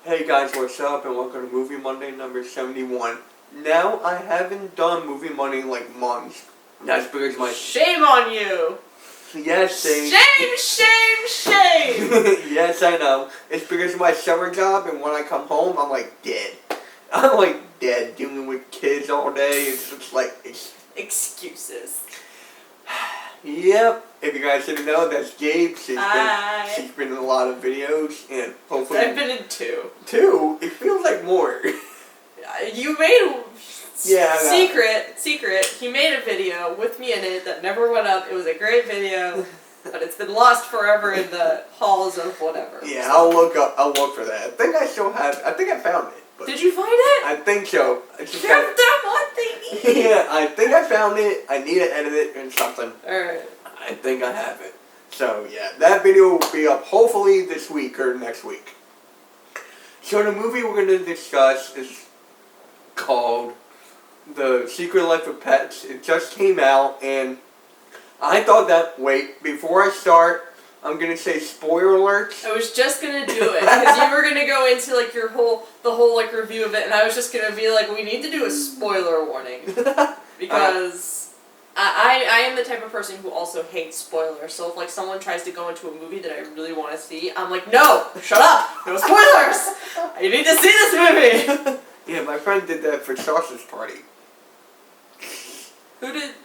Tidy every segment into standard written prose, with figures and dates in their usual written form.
Hey guys, what's up? And welcome to Movie Monday number 71. Now, I haven't done Movie Monday in like months. That's because my... Shame on you! Yes, shame! Shame! Yes, I know. It's because of my summer job, and when I come home, I'm like dead. I'm like dead, dealing with kids all day. It's just like... Excuses. Yep. If you guys didn't know, that's Gabe. She's been in a lot of videos, and hopefully... I've been in 2. 2? It feels like more. You made... Yeah, Secret. He made a video with me in it that never went up. It was a great video, but it's been lost forever in the halls of whatever. Yeah, I'll look for that. I think I still have... I think I found it. But did you find it? I think so. They're that one thing. Yeah, I think I found it. I need to edit it and something. Alright. I think I have it. So, yeah, that video will be up hopefully this week or next week. So the movie we're going to discuss is called The Secret Life of Pets. It just came out, and I thought that... Wait, before I start... I'm gonna say spoiler alerts. I was just gonna do it because you were gonna go into like the whole like review of it, and I was just gonna be like, we need to do a spoiler warning because I am the type of person who also hates spoilers. So if like someone tries to go into a movie that I really want to see, I'm like, no, shut up, no spoilers. You need to see this movie. Yeah, my friend did that for Sausage Party. Who did?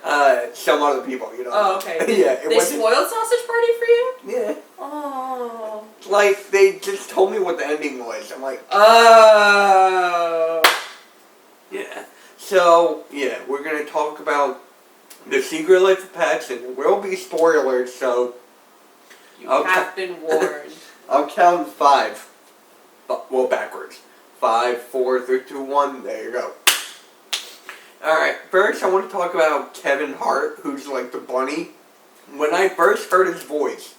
Some other people, you know. Oh, okay. Yeah, they spoiled Sausage Party for you? Yeah. Oh. Like, they just told me what the ending was. I'm like... Oh. Yeah. So, yeah, we're going to talk about The Secret Life of Pets, and there will be spoilers, so... You have been warned. I'll count 5. Well, backwards. 5, 4, 3, 2, 1. There you go. Alright, first I want to talk about Kevin Hart, who's like the bunny. When I first heard his voice,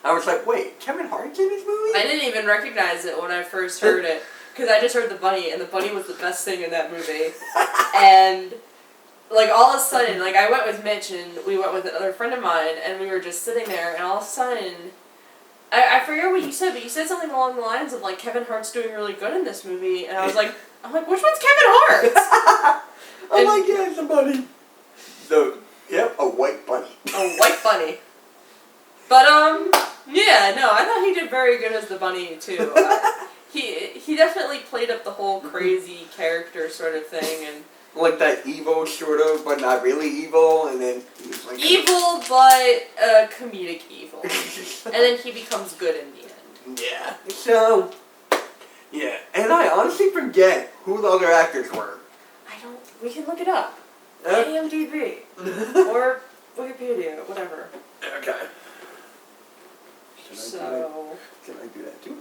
I was like, wait, Kevin Hart's in this movie? I didn't even recognize it when I first heard it, because I just heard the bunny, and the bunny was the best thing in that movie. And, like, all of a sudden, like, I went with Mitch, and we went with another friend of mine, and we were just sitting there, and all of a sudden, I forget what you said, but you said something along the lines of, like, Kevin Hart's doing really good in this movie, and I was like, which one's Kevin Hart? I'm like, yeah, it's a bunny. So, yep, a white bunny. A white bunny. But, yeah, no, I thought he did very good as the bunny, too. He definitely played up the whole crazy character sort of thing, and... Like that evil, sort of, but not really evil, and then he was like... Evil, but comedic evil. And then he becomes good in the end. Yeah. So, yeah. And I honestly forget who the other actors were. We can look it up. IMDb. Or Wikipedia, whatever. Okay. Can I do that too?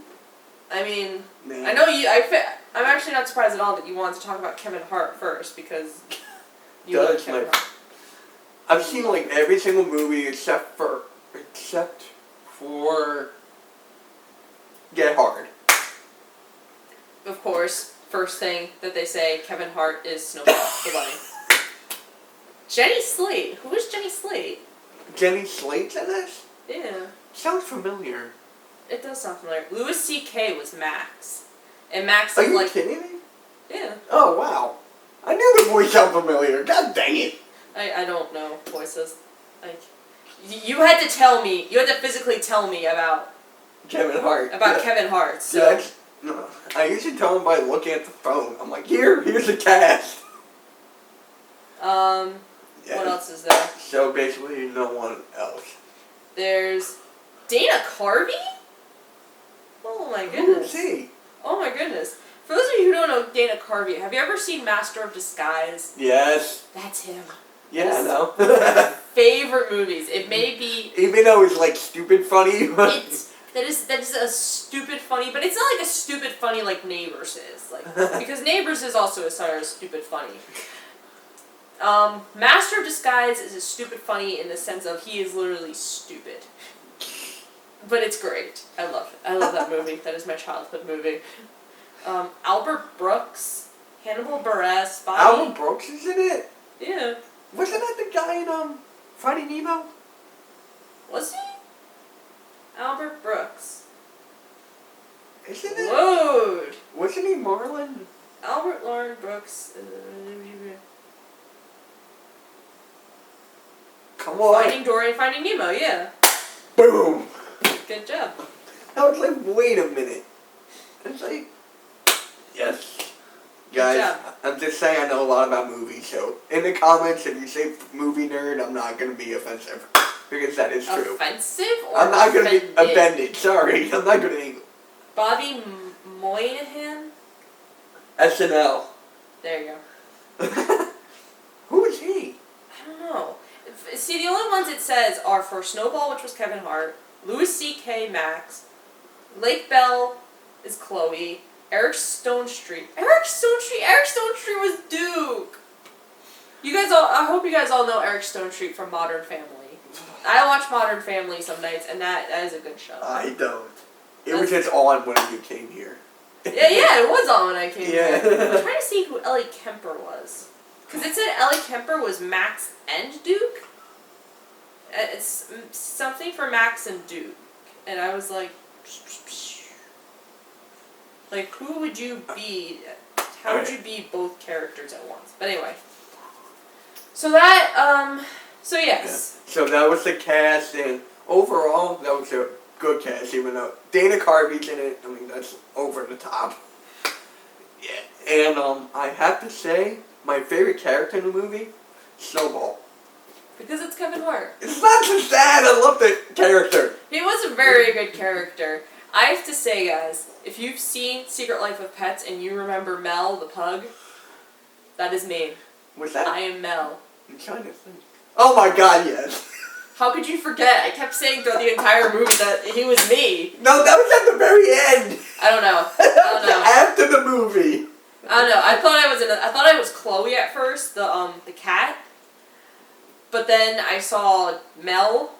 I mean, Man. I know you... I'm actually not surprised at all that you wanted to talk about Kevin Hart first, because you like Kevin Hart. I've seen like every single movie except for Get Hard. Of course. First thing that they say, Kevin Hart is Snowball, the bunny. Jenny Slate. Who is Jenny Slate? Jenny Slate's in this? Yeah. Sounds familiar. It does sound familiar. Louis C.K. was Max. And Max Are is you like... kidding me? Yeah. Oh, wow. I knew the voice sounded familiar. God dang it. I don't know voices. Like, you had to tell me, you had to physically tell me about... Kevin Hart. Kevin Hart, so... Yeah, no, I usually tell him by looking at the phone. I'm like, here's the cast. Yeah. What else is there? So basically, no one else. There's Dana Carvey? Oh my goodness. Who is he? Oh my goodness. For those of you who don't know Dana Carvey, have you ever seen Master of Disguise? Yes. That's him. Yeah, I know. Favorite movies. It may be... Even though it's like stupid funny. That is a stupid funny, but it's not like a stupid funny like Neighbors is. Like, because Neighbors is also a sort of stupid funny. Master of Disguise is a stupid funny in the sense of he is literally stupid. But it's great. I love it. I love that movie. That is my childhood movie. Albert Brooks, Hannibal Buress, Albert Brooks is in it? Yeah. Wasn't that the guy in Finding Nemo? Was he? Albert Brooks. Isn't it? Load. Wasn't he Marlon? Albert Lauren Brooks. Come on. Finding Dory and Finding Nemo, yeah. Boom. Good job. I was like, wait a minute. It's like, yes. Good Guys, job. I'm just saying I know a lot about movies, so in the comments, if you say movie nerd, I'm not going to be offensive. Because that is true. Offensive or I'm not going to be offended? offended. Sorry. I'm not going to. Bobby Moynihan? SNL. There you go. Who is he? I don't know. See, the only ones it says are for Snowball, which was Kevin Hart, Louis C.K. Max, Lake Bell is Chloe, Eric Stonestreet. Eric Stonestreet was Duke! You guys all, I hope you guys all know Eric Stonestreet from Modern Family. I watch Modern Family some nights, and that is a good show. I don't. It was just on when you came here. Yeah, it was on when I came Yeah. here. I'm trying to see who Ellie Kemper was. Because it said Ellie Kemper was Max and Duke. It's something for Max and Duke. And I was like, who would you be? How would you be both characters at once? But anyway. So that, so yes. Yeah. So that was the cast, and overall, that was a good cast, even though Dana Carvey's in it. I mean, that's over the top. Yeah. And I have to say, my favorite character in the movie, Snowball. Because it's Kevin Hart. It's not just that, I love the character. He was a very good character. I have to say, guys, if you've seen Secret Life of Pets and you remember Mel, the pug, that is me. What's that? I am Mel. I'm trying to think. Oh my god, yes. How could you forget? I kept saying throughout the entire movie that he was me. No, that was at the very end. I don't know. After the movie. I don't know. I thought I was Chloe at first, the cat. But then I saw Mel.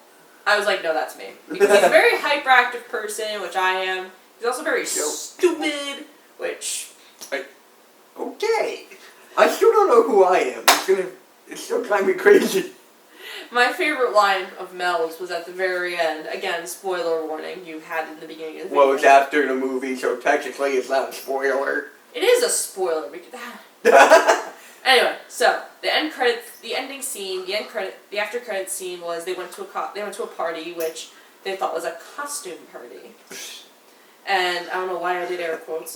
I was like, no, that's me. Because he's a very hyperactive person, which I am. He's also very stupid, which... Okay. I still don't know who I am. It's still driving me crazy. My favorite line of Mel's was at the very end. Again, spoiler warning, you had it in the beginning of the video. Well, it's after the movie, so technically it's not a spoiler. It is a spoiler. Anyway, so the end credits, the ending scene, the after credits scene was they went to a party which they thought was a costume party, and I don't know why I did air quotes,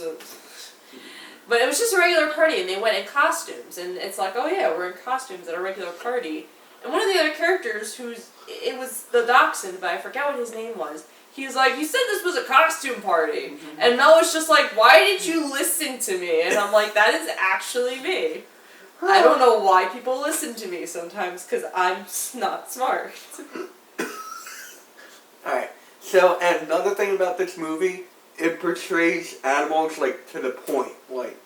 but it was just a regular party, and they went in costumes, and it's like, oh yeah, we're in costumes at a regular party, and one of the other characters it was the dachshund, but I forget what his name was. He was like, you said this was a costume party, and Mel was just like, why did you listen to me? And I'm like, that is actually me. I don't know why people listen to me sometimes, because I'm not smart. Alright, so, and another thing about this movie, it portrays animals, like, to the point. Like,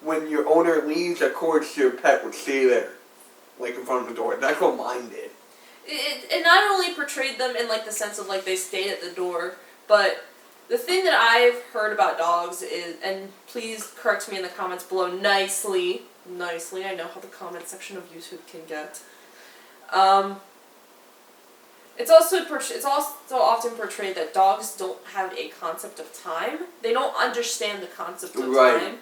when your owner leaves, of course your pet would stay there, like, in front of the door. That's what mine did. It not only portrayed them in, like, the sense of, like, they stayed at the door, but the thing that I've heard about dogs is, and please correct me in the comments below nicely, I know how the comment section of YouTube can get. It's also often portrayed that dogs don't have a concept of time. They don't understand the concept of time.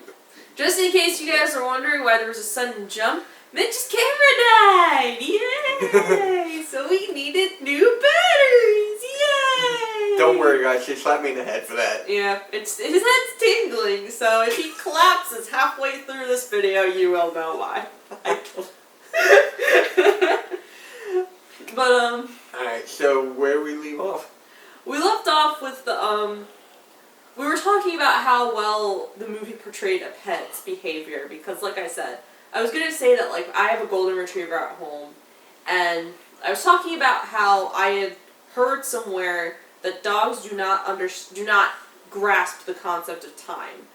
Just in case you guys are wondering why there was a sudden jump, Mitch's camera died! Yay! So we needed new batteries! Yay! Don't worry guys, she slapped me in the head for that. Yeah, his head's tingling, so if he collapses halfway through this video, you will know why. But, Alright, so where we leave off? we left off with the, we were talking about how well the movie portrayed a pet's behavior, because like I said, I was going to say that, like, I have a golden retriever at home, and I was talking about how I had heard somewhere that dogs do not grasp the concept of time.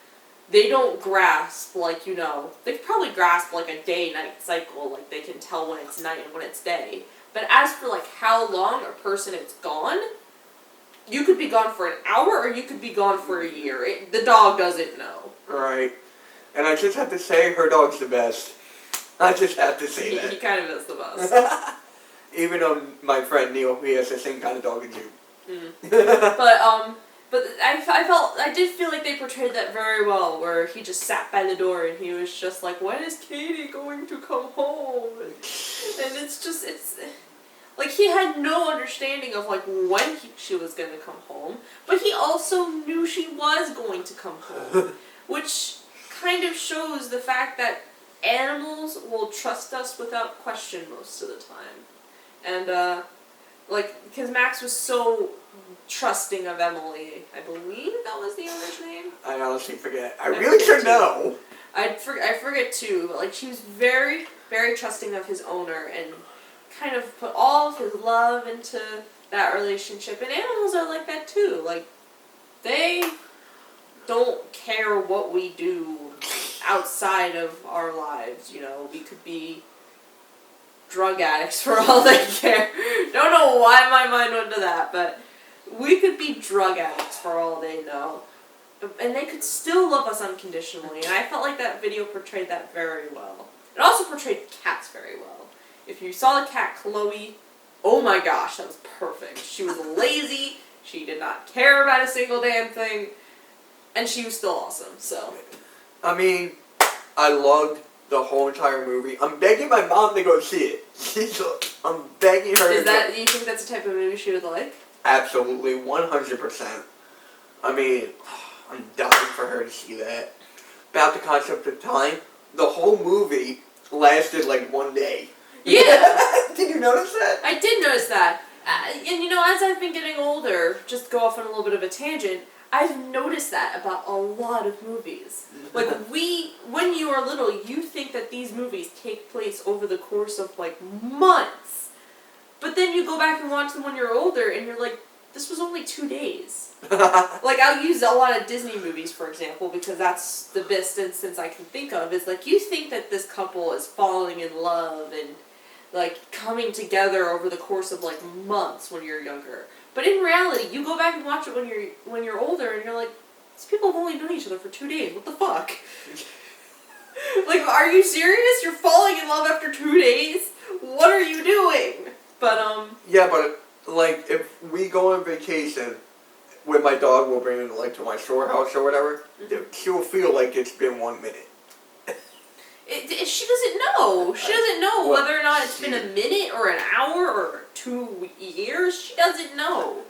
They don't grasp, like, you know, they could probably grasp, like, a day-night cycle, like, they can tell when it's night and when it's day. But as for, like, how long a person is gone, you could be gone for an hour or you could be gone for a year. The dog doesn't know. Right. And I just have to say, her dog's the best. I just have to say that. He kind of is the best. Even though my friend Neil, he has the same kind of dog as you. But, But I did feel like they portrayed that very well, where he just sat by the door and he was just like, when is Katie going to come home? And it's like he had no understanding of like when she was going to come home, but he also knew she was going to come home, which kind of shows the fact that animals will trust us without question most of the time. And, because Max was so trusting of Emily. I believe that was the owner's name. I honestly forget. I really should know. I forget too, but like she was very, very trusting of his owner and kind of put all of his love into that relationship. And animals are like that too. Like, they don't care what we do outside of our lives, you know. We could be drug addicts for all they care. Don't know why my mind went to that, but we could be drug addicts for all they know. And they could still love us unconditionally. And I felt like that video portrayed that very well. It also portrayed cats very well. If you saw the cat Chloe, oh my gosh, that was perfect. She was lazy, she did not care about a single damn thing, and she was still awesome, so. I mean, I loved the whole entire movie. I'm begging my mom to go see it. I'm begging her Is that, do you think that's the type of movie she would like? Absolutely, 100%. I mean, I'm dying for her to see that. About the concept of time, the whole movie lasted like one day. Yeah! Did you notice that? I did notice that. And you know, as I've been getting older, just go off on a little bit of a tangent, I've noticed that about a lot of movies. Like, when you are little, you think that these movies take place over the course of, like, months. But then you go back and watch them when you're older, and you're like, this was only 2 days. Like, I'll use a lot of Disney movies, for example, because that's the best instance I can think of, is, like, you think that this couple is falling in love and, like, coming together over the course of, like, months when you're younger. But in reality, you go back and watch it when you're older, and you're like, these people have only known each other for 2 days. What the fuck? Like, are you serious? You're falling in love after 2 days? What are you doing? But, Yeah, but, like, if we go on vacation, with my dog, we'll bring it, like, to my shore house or whatever, she'll feel like it's been 1 minute. She doesn't know. She doesn't know whether or not it's been a minute or an hour or 2 years. She doesn't know.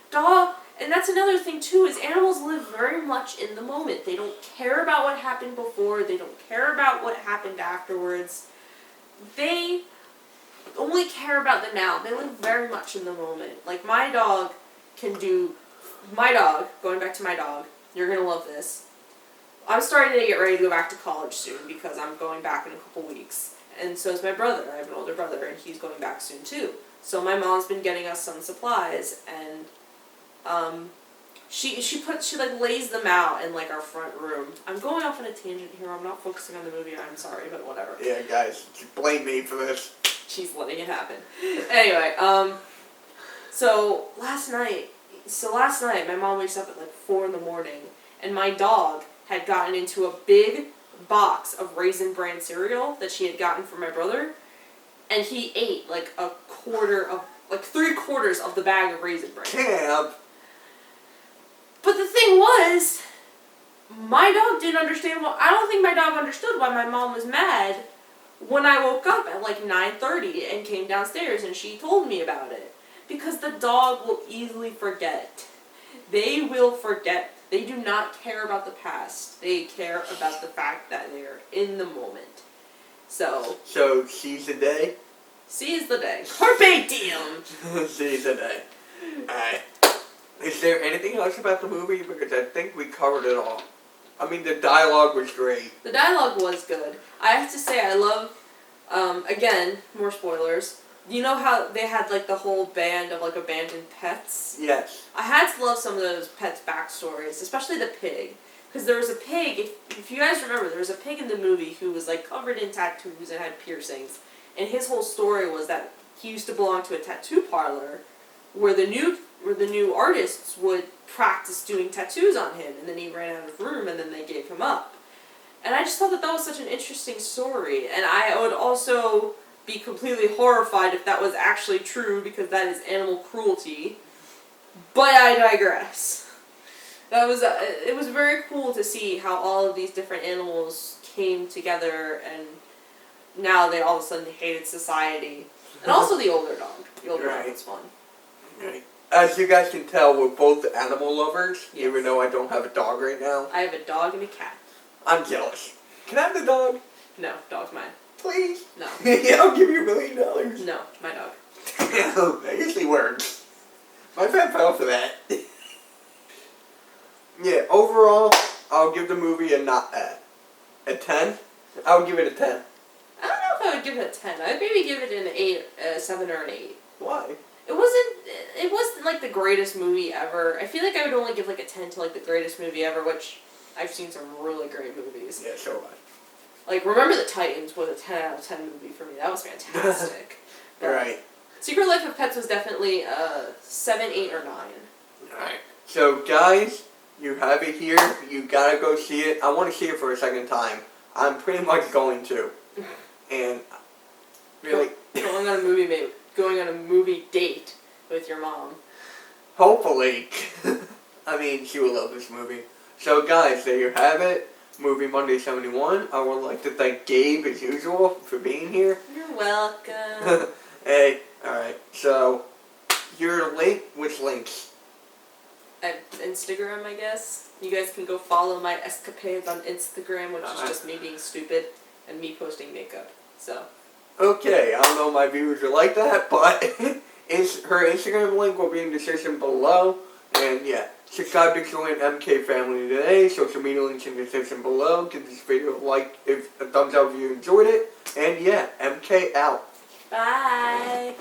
Dog, and that's another thing too, is animals live very much in the moment. They don't care about what happened before. They don't care about what happened afterwards. They only care about the now. They live very much in the moment. Like, my dog can do... My dog, going back to my dog, you're going to love this. I'm starting to get ready to go back to college soon because I'm going back in a couple weeks. And so is my brother. I have an older brother, and he's going back soon too. So my mom's been getting us some supplies, and she like lays them out in like our front room. I'm going off on a tangent here. I'm not focusing on the movie. I'm sorry, but whatever. Yeah, guys, blame me for this. She's letting it happen. Anyway, so last night, my mom wakes up at like 4 in the morning, and my dog had gotten into a big box of Raisin Bran cereal that she had gotten from my brother, and he ate like 3/4 of the bag of Raisin Bran. Camp. But the thing was, my dog didn't understand I don't think my dog understood why my mom was mad when I woke up at like 9:30 and came downstairs and she told me about it. Because the dog will easily forget. They will forget. They do not care about the past. They care about the fact that they are in the moment. So seize the day? Seize the day. Carpe diem! Seize the day. Alright. Is there anything else about the movie? Because I think we covered it all. I mean, the dialogue was great. The dialogue was good. I have to say, I love, again, more spoilers. You know how they had, like, the whole band of, like, abandoned pets? Yes. I had to love some of those pets' backstories, especially the pig. Because there was a pig, if you guys remember, there was a pig in the movie who was, like, covered in tattoos and had piercings. And his whole story was that he used to belong to a tattoo parlor where the new artists would practice doing tattoos on him, and then he ran out of room, and then they gave him up. And I just thought that was such an interesting story, and I would also be completely horrified if that was actually true, because that is animal cruelty. But I digress. That was it was very cool to see how all of these different animals came together, and now they all of a sudden hated society. And also the older dog. The older dog was fun. Right. As you guys can tell, we're both animal lovers, Yes. even though I don't have a dog right now. I have a dog and a cat. I'm jealous. Can I have the dog? No, dog's mine. Please? No. Yeah, I'll give you $1 million. No, my dog. That usually works. My fan fell for that. Yeah, overall, I'll give the movie a 10. I would give it a 10. I don't know if I would give it a 10. I'd maybe give it an 8, a 7 or an 8. Why? It wasn't like the greatest movie ever. I feel like I would only give like a 10 to like the greatest movie ever, which I've seen some really great movies. Yeah, so have Like Remember the Titans was a 10 out of 10 movie for me. That was fantastic. I. Right. Secret Life of Pets was definitely a 7, 8, or 9. Alright. So, guys, you have it here. You gotta go see it. I want to see it for a second time. I'm pretty much going to. And, really, Going on a movie date with your mom. hopefully. I mean, she will love this movie. So, guys, there you have it. Movie Monday 71. I would like to thank Gabe, as usual, for being here. You're welcome. Hey, alright. So, your link, which links? Instagram, I guess. You guys can go follow my escapades on Instagram, which is just me being stupid and me posting makeup. So. Okay, I don't know if my viewers are like that, but her Instagram link will be in the description below. And yeah, subscribe to join MK Family today. Social media links in the description below. Give this video a thumbs up if you enjoyed it. And yeah, MK out. Bye.